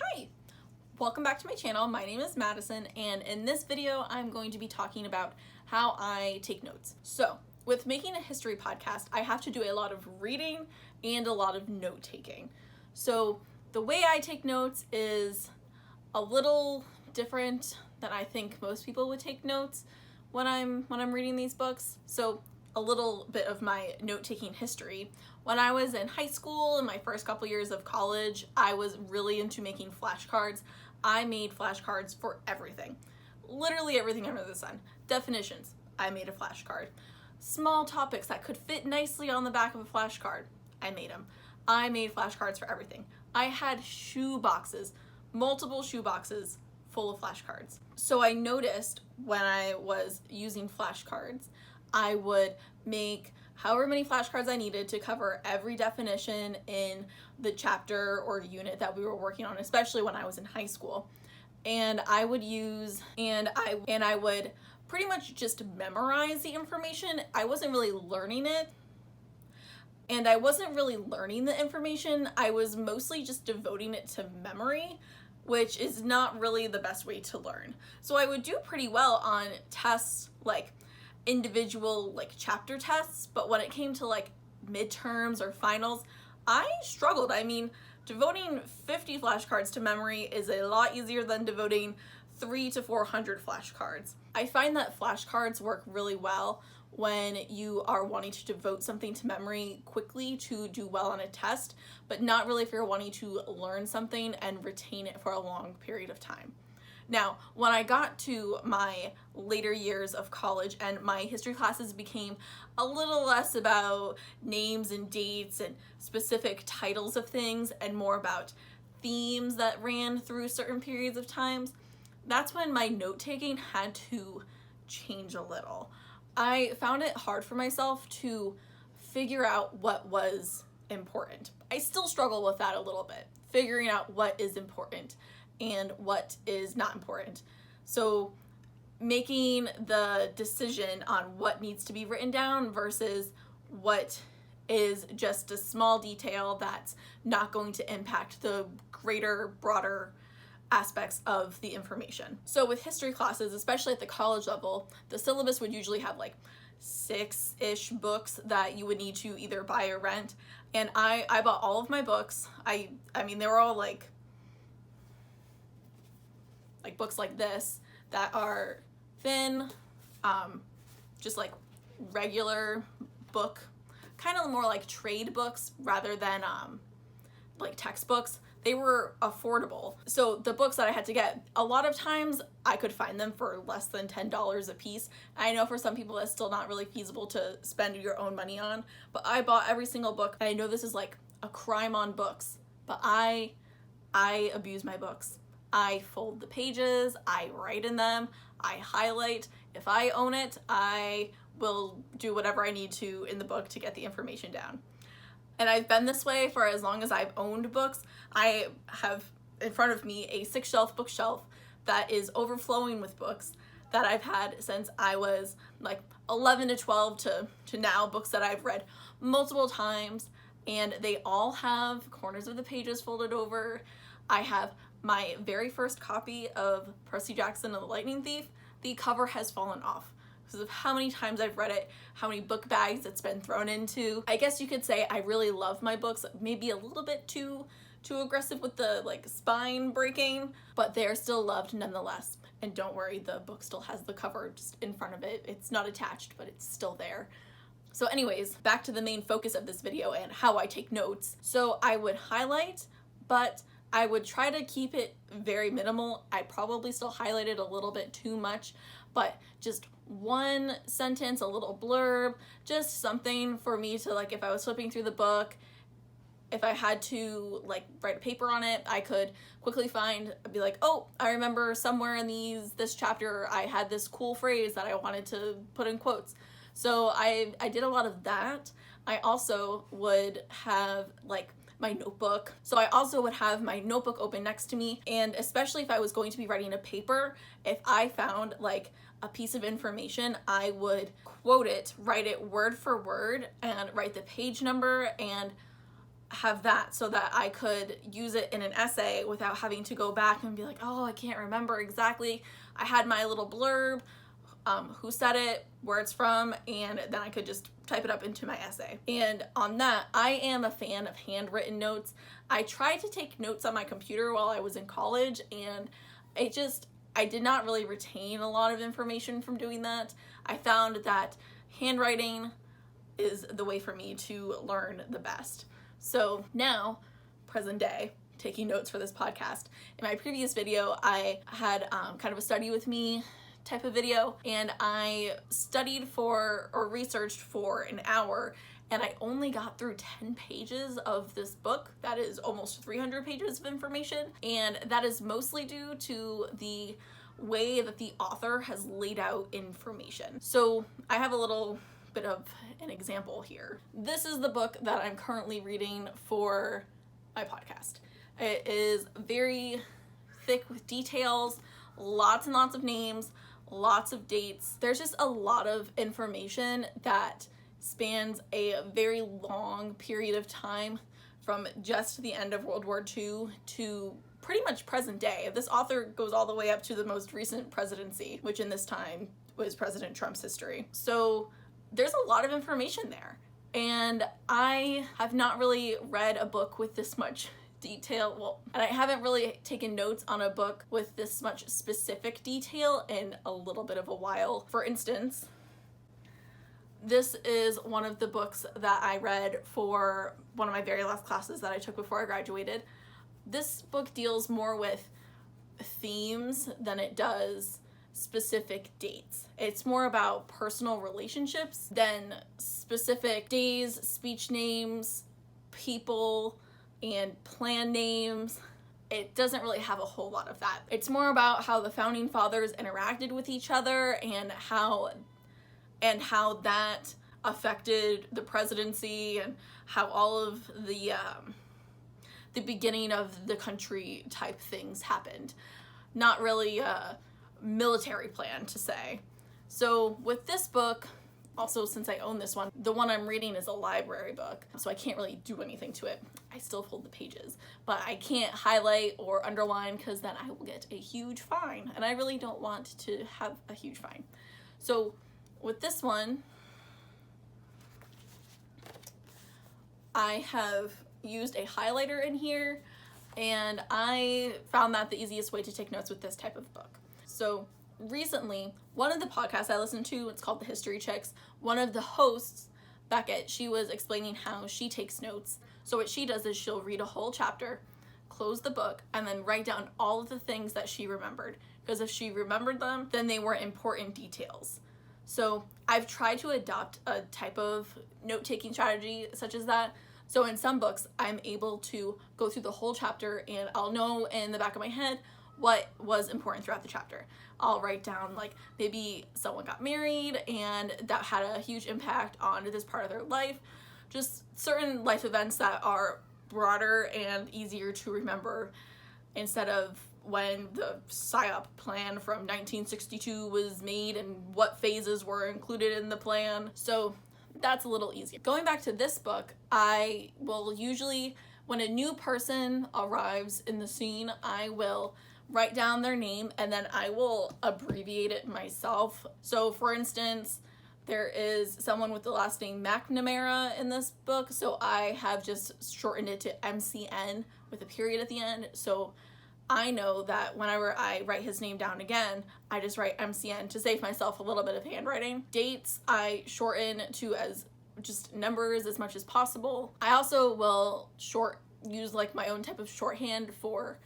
Hi! Welcome back to my channel. My name is Madison, and in this video I'm going to be talking about how I take notes. So, with making a history podcast, I have to do a lot of reading and a lot of note taking. So, the way I take notes is a little different than I think most people would take notes when I'm reading these books. So, a little bit of my note-taking history. When I was in high school, in my first couple years of college, I was really into making flashcards. I made flashcards for everything. Literally everything under the sun. Definitions, I made a flashcard. Small topics that could fit nicely on the back of a flashcard, I made them. I made flashcards for everything. I had shoe boxes, multiple shoe boxes full of flashcards. So I noticed when I was using flashcards, I would make however many flashcards I needed to cover every definition in the chapter or unit that we were working on, especially when I was in high school. And I would I would pretty much just memorize the information. I wasn't really learning it. And I wasn't really learning the information. I was mostly just devoting it to memory, which is not really the best way to learn. So I would do pretty well on tests, like individual chapter tests, but when it came to midterms or finals, I struggled. I mean, devoting 50 flashcards to memory is a lot easier than devoting 300 to 400 flashcards. I find that flashcards work really well when you are wanting to devote something to memory quickly to do well on a test, but not really if you're wanting to learn something and retain it for a long period of time. Now, when I got to my later years of college and my history classes became a little less about names and dates and specific titles of things and more about themes that ran through certain periods of times, that's when my note-taking had to change a little. I found it hard for myself to figure out what was important. I still struggle with that a little bit, figuring out what is important and what is not important. So making the decision on what needs to be written down versus what is just a small detail that's not going to impact the greater, broader aspects of the information. So with history classes, especially at the college level, the syllabus would usually have 6-ish books that you would need to either buy or rent. And I bought all of my books. I mean, they were all like books like this that are thin, just regular book, kind of more like trade books rather than textbooks. They were affordable. So the books that I had to get, a lot of times I could find them for less than $10 a piece. I know for some people that's still not really feasible to spend your own money on, but I bought every single book. And I know this is a crime on books, but I abuse my books. I fold the pages, I write in them, I highlight. If I own it, I will do whatever I need to in the book to get the information down. And I've been this way for as long as I've owned books. I have in front of me a 6-shelf bookshelf that is overflowing with books that I've had since I was 11 to 12 to now, books that I've read multiple times, and they all have corners of the pages folded over. I have my very first copy of Percy Jackson and the Lightning Thief. The cover has fallen off because of how many times I've read it, how many book bags it's been thrown into. I guess you could say I really love my books, maybe a little bit too aggressive with the spine breaking, but they're still loved nonetheless. And don't worry, the book still has the cover just in front of it. It's not attached, but it's still there. So anyways, back to the main focus of this video and how I take notes. So I would highlight, but I would try to keep it very minimal. I probably still highlighted a little bit too much, but just one sentence, a little blurb, just something for me to if I was flipping through the book, if I had to write a paper on it, I could quickly find, I'd be oh, I remember somewhere in this chapter I had this cool phrase that I wanted to put in quotes. So I did a lot of that. I also would have my notebook. So I also would have my notebook open next to me, and especially if I was going to be writing a paper, if I found a piece of information, I would quote it, write it word for word, and write the page number and have that so that I could use it in an essay without having to go back and be like, oh, I can't remember exactly. I had my little blurb, who said it, where it's from, and then I could just type it up into my essay. And on that, I am a fan of handwritten notes. I tried to take notes on my computer while I was in college, and I did not really retain a lot of information from doing that. I found that handwriting is the way for me to learn the best. So now, present day, taking notes for this podcast. In my previous video, I had kind of a study with me type of video, and I studied for or researched for an hour, and I only got through 10 pages of this book that is almost 300 pages of information, and that is mostly due to the way that the author has laid out information. So I have a little bit of an example here. This is the book that I'm currently reading for my podcast. It is very thick with details, lots and lots of names, lots of dates. There's just a lot of information that spans a very long period of time, from just the end of World War II to pretty much present day. This author goes all the way up to the most recent presidency, which in this time was President Trump's history. So there's a lot of information there. And I have not really read a book with this much detail, and I haven't really taken notes on a book with this much specific detail in a little bit of a while. For instance, this is one of the books that I read for one of my very last classes that I took before I graduated. This book deals more with themes than it does specific dates. It's more about personal relationships than specific days, speech names, people, and plan names. It doesn't really have a whole lot of that. It's more about how the founding fathers interacted with each other and how that affected the presidency, and how all of the beginning of the country type things happened. Not really a military plan to say. So with this book, also since I own this one, the one I'm reading is a library book, so I can't really do anything to it. I still hold the pages, but I can't highlight or underline because then I will get a huge fine, and I really don't want to have a huge fine. So with this one, I have used a highlighter in here, and I found that the easiest way to take notes with this type of book. So recently, one of the podcasts I listened to, it's called The History Chicks, one of the hosts, Beckett, she was explaining how she takes notes. So what she does is she'll read a whole chapter, close the book, and then write down all of the things that she remembered. Because if she remembered them, then they were important details. So I've tried to adopt a type of note-taking strategy such as that. So in some books, I'm able to go through the whole chapter, and I'll know in the back of my head what was important throughout the chapter. I'll write down, like, maybe someone got married and that had a huge impact on this part of their life. Just certain life events that are broader and easier to remember, instead of when the PSYOP plan from 1962 was made and what phases were included in the plan. So that's a little easier. Going back to this book, I will usually, when a new person arrives in the scene, I will write down their name and then I will abbreviate it myself. So for instance, there is someone with the last name McNamara in this book, so I have just shortened it to MCN with a period at the end. So I know that whenever I write his name down again, I just write MCN to save myself a little bit of handwriting. Dates, I shorten to as just numbers as much as possible. I also will use like my own type of shorthand for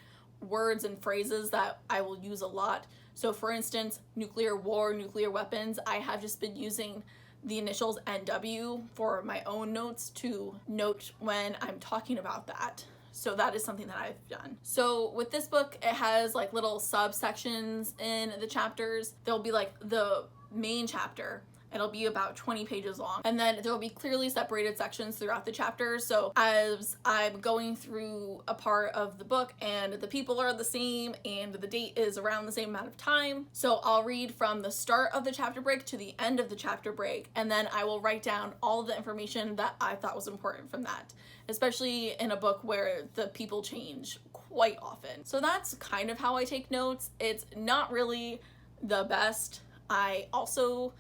words and phrases that I will use a lot. So for instance, nuclear war, nuclear weapons, I have just been using the initials NW for my own notes to note when I'm talking about that. So that is something that I've done. So with this book, it has like little subsections in the chapters. There'll be like the main chapter, It'll be about 20 pages long. And then there will be clearly separated sections throughout the chapter. So as I'm going through a part of the book and the people are the same and the date is around the same amount of time, so I'll read from the start of the chapter break to the end of the chapter break, and then I will write down all of the information that I thought was important from that, especially in a book where the people change quite often. So that's kind of how I take notes. It's not really the best. I also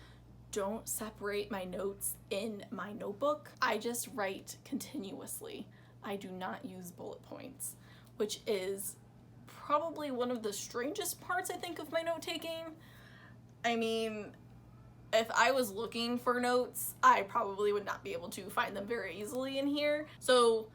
don't separate my notes in my notebook. I just write continuously. I do not use bullet points, which is probably one of the strangest parts, I think, of my note taking. I mean, if I was looking for notes, I probably would not be able to find them very easily in here. So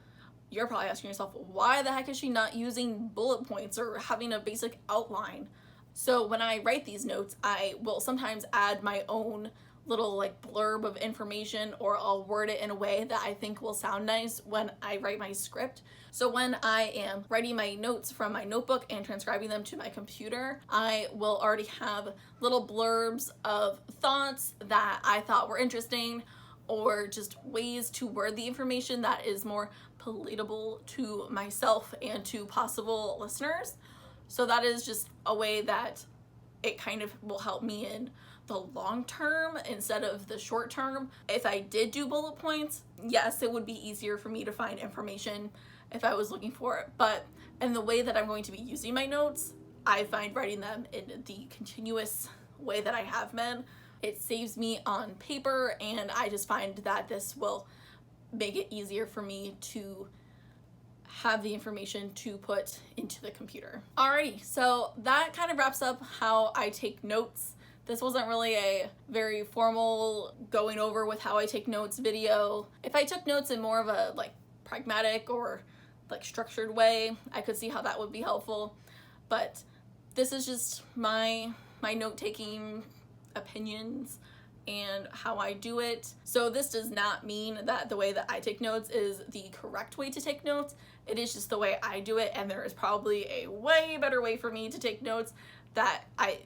you're probably asking yourself, why the heck is she not using bullet points or having a basic outline? So when I write these notes, I will sometimes add my own little like blurb of information, or I'll word it in a way that I think will sound nice when I write my script. So when I am writing my notes from my notebook and transcribing them to my computer, I will already have little blurbs of thoughts that I thought were interesting, or just ways to word the information that is more palatable to myself and to possible listeners. So that is just a way that it kind of will help me in the long term instead of the short term. If I did do bullet points, yes, it would be easier for me to find information if I was looking for it. But in the way that I'm going to be using my notes, I find writing them in the continuous way that I have been, it saves me on paper, and I just find that this will make it easier for me to have the information to put into the computer. Alrighty, so that kind of wraps up how I take notes. This wasn't really a very formal going over with how I take notes video. If I took notes in more of a like pragmatic or like structured way, I could see how that would be helpful. But this is just my note-taking opinions and how I do it. So this does not mean that the way that I take notes is the correct way to take notes. It is just the way I do it, and there is probably a way better way for me to take notes that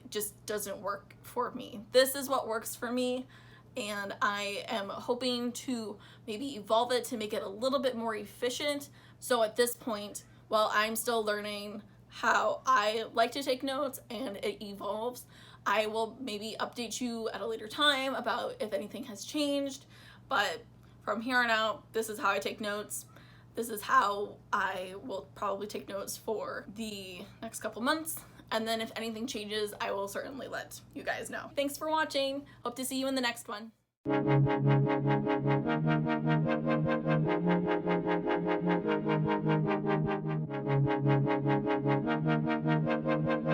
just doesn't work for me. This is what works for me, and I am hoping to maybe evolve it to make it a little bit more efficient. So at this point, while I'm still learning how I like to take notes and it evolves, I will maybe update you at a later time about if anything has changed. But from here on out, this is how I take notes. This is how I will probably take notes for the next couple months. And then if anything changes, I will certainly let you guys know. Thanks for watching. Hope to see you in the next one.